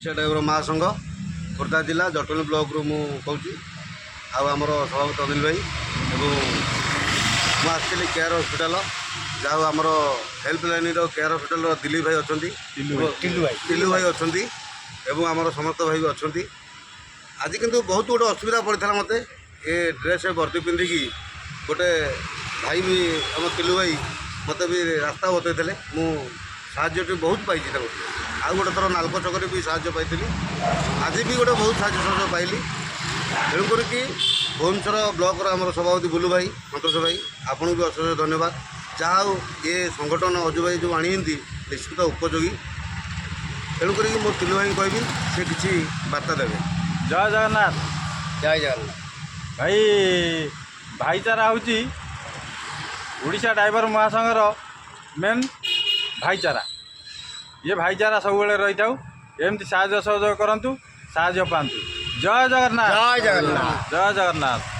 Driver महासंघ खोर्धा जिला Jatni block रु मुझे आमर सभापति अनिल भाई मुझे केयर हस्पिटाल जहाँ आमर हेल्पलाइन केयर हस्पिटाल दिलीप भाई अच्छा टिलू भाई अच्छा आमर समस्त भाई भी अच्छा आज किंतु बहुत गोटे असुविधा पड़ा मत ये ड्रेस वर्दी पिंधिकी गोटे भाई भी आम टिलू भाई मत भी रास्ता बतई मुझे बहुत पाई आउ गोटे थर नालक छकरे भी साहय पाई आज भी गोटे बहुत साहय पाइली तेणुकर भुवनेश्वर ब्लॉक आम सभापति बुलू भाई संतोष भाई आपको भी अशेष धन्यवाद जहाँ ये संगठन अजु भाई जो आनी निश्चित उपयोगी तेणुकर मो तिलु भाई कहबी से किसी बार्ता देवे। जय जगन्नाथ। जय जगन्नाथ भाई भाईचारा हूँ ओडिशा ड्राइवर महासंघर मेन भाईचारा ये भाईचारा सब रही था एमती साहय सहयोग करूँ साहय पातु। जय जगन्नाथ। जय जगन्नाथ। जय जगन्नाथ।